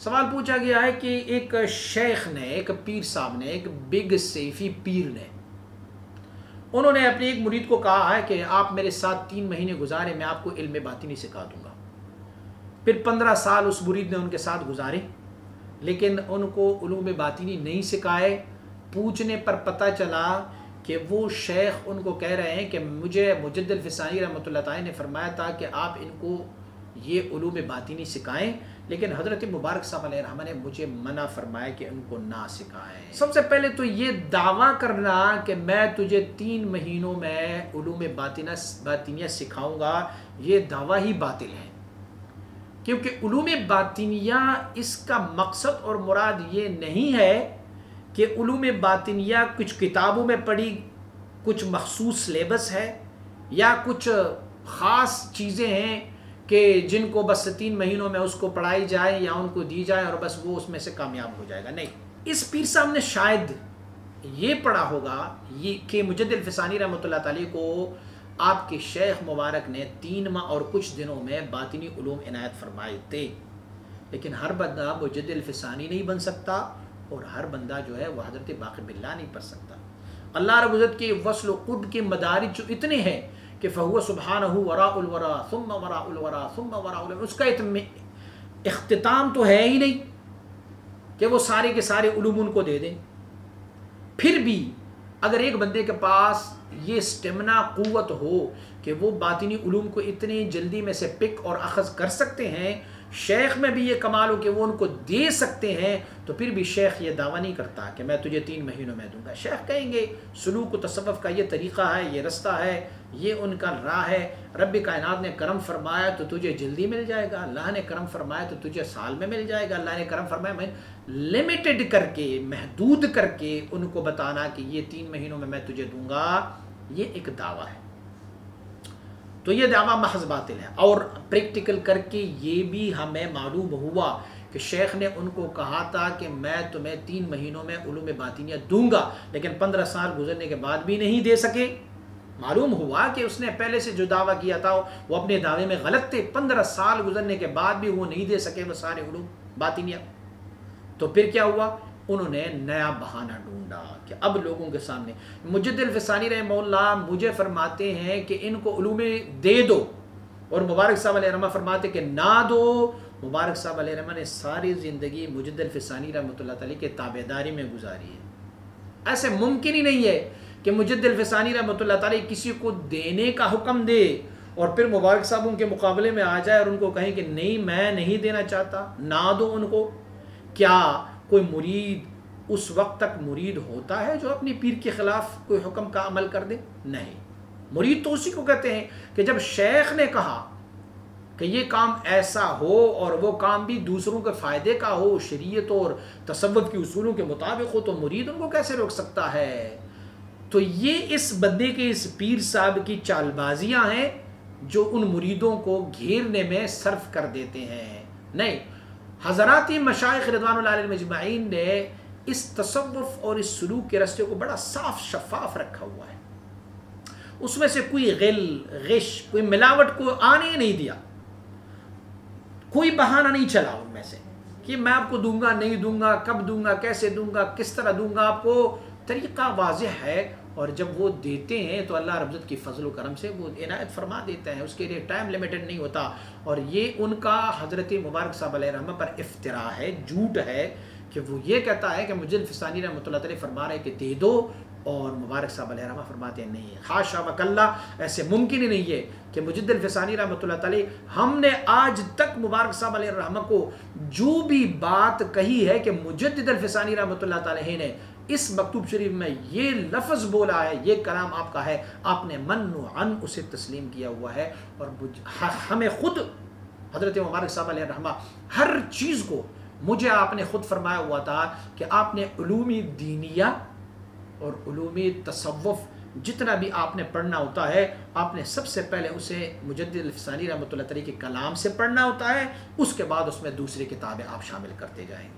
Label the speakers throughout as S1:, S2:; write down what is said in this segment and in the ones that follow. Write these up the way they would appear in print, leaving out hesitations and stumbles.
S1: سوال پوچھا گیا ہے کہ ایک شیخ نے، ایک پیر صاحب نے، ایک بگ سیفی پیر نے، انہوں نے اپنے ایک مرید کو کہا ہے کہ آپ میرے ساتھ 3 مہینے گزارے، میں آپ کو علم باطنی سکھا دوں گا۔ پھر 15 سال اس مرید نے ان کے ساتھ گزارے، لیکن ان کو علوم باطنی نہیں سکھائے۔ پوچھنے پر پتہ چلا کہ وہ شیخ ان کو کہہ رہے ہیں کہ مجھے مجد الفسانی رحمۃ اللہ تعالی نے فرمایا تھا کہ آپ ان کو یہ علوم باطنی سکھائیں، لیکن حضرت مبارک صاحب علیہ الرحمہ نے مجھے منع فرمایا کہ ان کو نہ سکھائیں۔ سب سے پہلے تو یہ دعویٰ کرنا کہ میں تجھے 3 مہینوں میں علوم باطنیہ سکھاؤں گا، یہ دعویٰ ہی باطل ہے، کیونکہ علوم باطنیہ اس کا مقصد اور مراد یہ نہیں ہے کہ علوم باطنیہ کچھ کتابوں میں پڑھی، کچھ مخصوص سلیبس ہے یا کچھ خاص چیزیں ہیں کہ جن کو بس 3 مہینوں میں اس کو پڑھائی جائے یا ان کو دی جائے اور بس وہ اس میں سے کامیاب ہو جائے گا۔ نہیں، اس پیر صاحب نے شاید یہ پڑھا ہوگا کہ مجد الفسانی رحمۃ اللہ تعالی کو آپ کے شیخ مبارک نے 3 ماہ اور کچھ دنوں میں باطنی علوم عنایت فرمائے تھے، لیکن ہر بندہ مجد الفسانی نہیں بن سکتا اور ہر بندہ جو ہے وہ حضرت باقر باللہ نہیں پڑھ سکتا۔ اللہ رب العزت کے وصل و قرب کے مدارج جو اتنے ہیں کہ فہو سبحانہ وراء الورا ثم وراء الورا ثم وراء الورا، اس کا اختتام تو ہے ہی نہیں کہ وہ سارے کے سارے علوم ان کو دے دیں۔ پھر بھی اگر ایک بندے کے پاس یہ اسٹیمنا، قوت ہو کہ وہ باطنی علوم کو اتنی جلدی میں سے پک اور اخذ کر سکتے ہیں، شیخ میں بھی یہ کمال ہو کہ وہ ان کو دے سکتے ہیں، تو پھر بھی شیخ یہ دعویٰ نہیں کرتا کہ میں تجھے 3 مہینوں میں دوں گا۔ شیخ کہیں گے سلوک و تصوف کا یہ طریقہ ہے، یہ رستہ ہے، یہ ان کا راہ ہے۔ رب کائنات نے کرم فرمایا تو تجھے جلدی مل جائے گا، اللہ نے کرم فرمایا تو تجھے سال میں مل جائے گا، اللہ نے کرم فرمایا۔ میں لمیٹڈ کر کے، محدود کر کے ان کو بتانا کہ یہ 3 مہینوں میں تجھے دوں گا، یہ ایک دعویٰ ہے، تو یہ دعویٰ محض باطل ہے۔ اور پریکٹیکل کر کے یہ بھی ہمیں معلوم ہوا کہ شیخ نے ان کو کہا تھا کہ میں تمہیں 3 مہینوں میں علوم باطنیہ دوں گا، لیکن 15 سال گزرنے کے بعد بھی نہیں دے سکے۔ معلوم ہوا کہ اس نے پہلے سے جو دعویٰ کیا تھا وہ اپنے دعوے میں غلط تھے، 15 سال گزرنے کے بعد بھی وہ نہیں دے سکے وہ سارے علوم باطنیہ۔ تو پھر کیا ہوا؟ انہوں نے نیا بہانہ ڈھونڈا کہ اب لوگوں کے سامنے مجد الفسانی رحمہ اللہ مجھے فرماتے ہیں کہ ان کو علوم دے دو، اور مبارک صاحب علیہ رحمہ فرماتے کہ نہ دو۔ مبارک صاحب علیہ رحمہ نے ساری زندگی مجد الفسانی رحمۃ اللہ تعالی کے تابعداری میں گزاری ہے۔ ایسے ممکن ہی نہیں ہے کہ مجد الفسانی رحمۃ اللہ تعالی کسی کو دینے کا حکم دے اور پھر مبارک صاحب ان کے مقابلے میں آ جائے اور ان کو کہیں کہ نہیں میں نہیں دینا چاہتا، نہ دو ان کو۔ کیا کوئی مرید اس وقت تک مرید ہوتا ہے جو اپنی پیر کے خلاف کوئی حکم کا عمل کر دے؟ نہیں، مرید تو اسی کو کہتے ہیں کہ جب شیخ نے کہا کہ یہ کام ایسا ہو اور وہ کام بھی دوسروں کے فائدے کا ہو، شریعت اور تصوف کے اصولوں کے مطابق ہو، تو مرید ان کو کیسے روک سکتا ہے؟ تو یہ اس بندے کے، اس پیر صاحب کی چال بازیاں ہیں جو ان مریدوں کو گھیرنے میں صرف کر دیتے ہیں۔ نہیں، حضرات مشائخ رضوان اللہ علیہ مجمعین نے اس تصوف اور اس سلوک کے راستے کو بڑا صاف شفاف رکھا ہوا ہے، اس میں سے کوئی غل، غش، کوئی ملاوٹ کو آنے نہیں دیا، کوئی بہانہ نہیں چلا ان میں سے کہ میں آپ کو دوں گا، نہیں دوں گا، کب دوں گا، کیسے دوں گا، کس طرح دوں گا۔ آپ کو طریقہ واضح ہے، اور جب وہ دیتے ہیں تو اللہ رب العزت کی فضل و کرم سے وہ عنایت فرما دیتے ہیں، اس کے لیے ٹائم لیمیٹڈ نہیں ہوتا۔ اور یہ ان کا حضرت مبارک صاحب علیہ رحمہ پر افتراء ہے، جھوٹ ہے کہ وہ یہ کہتا ہے کہ مجد الفسانی رحمۃ اللہ تعالی فرما رہے کہ دے دو، اور مبارک صاحب علیہ رحمہ فرماتے ہیں نہیں، حاشا وکلا، ایسے ممکن ہی نہیں ہے کہ مجد الفسانی رحمۃ اللہ تعالی، ہم نے آج تک مبارک صاحب علیہ رحمہ کو جو بھی بات کہی ہے کہ مجدد الفسانی رحمۃ اللہ تعالی نے اس مکتوب شریف میں یہ لفظ بولا ہے، یہ کلام آپ کا ہے، آپ نے من و عن اسے تسلیم کیا ہوا ہے۔ اور ہمیں خود حضرت مبارک صاحب علیہ رحمہ ہر چیز کو، مجھے آپ نے خود فرمایا ہوا تھا کہ آپ نے علوم دینیہ اور علوم تصوف جتنا بھی آپ نے پڑھنا ہوتا ہے، آپ نے سب سے پہلے اسے مجدد الفسانی رحمۃ اللہ تعالی کے کلام سے پڑھنا ہوتا ہے، اس کے بعد اس میں دوسری کتابیں آپ شامل کرتے جائیں گے۔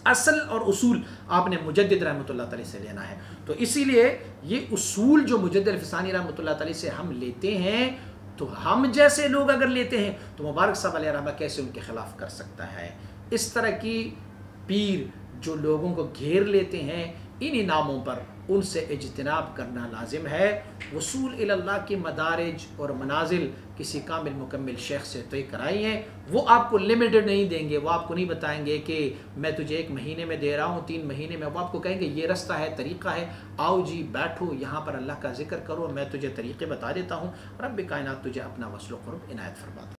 S1: اصل اور اصول آپ نے مجدد رحمۃ اللہ تعالی سے لینا ہے۔ تو اسی لیے یہ اصول جو مجدد الفسانی رحمۃ اللہ تعالی سے ہم لیتے ہیں، تو ہم جیسے لوگ اگر لیتے ہیں تو مبارک صاحب علیہ رحمہ کیسے ان کے خلاف کر سکتا ہے؟ اس طرح کی پیر جو لوگوں کو گھیر لیتے ہیں انہی ناموں پر، ان سے اجتناب کرنا لازم ہے۔ وصول اللہ کی مدارج اور منازل کسی کامل مکمل شیخ سے طے کرائی ہیں، وہ آپ کو لمیٹڈ نہیں دیں گے، وہ آپ کو نہیں بتائیں گے کہ میں تجھے 1 مہینے میں دے رہا ہوں 3 مہینے میں، وہ آپ کو کہیں گے یہ رستہ ہے، طریقہ ہے، آؤ جی بیٹھو یہاں پر اللہ کا ذکر کرو، میں تجھے طریقے بتا دیتا ہوں، رب کائنات تجھے اپنا وصل و قرب عنایت فرماتا ہے۔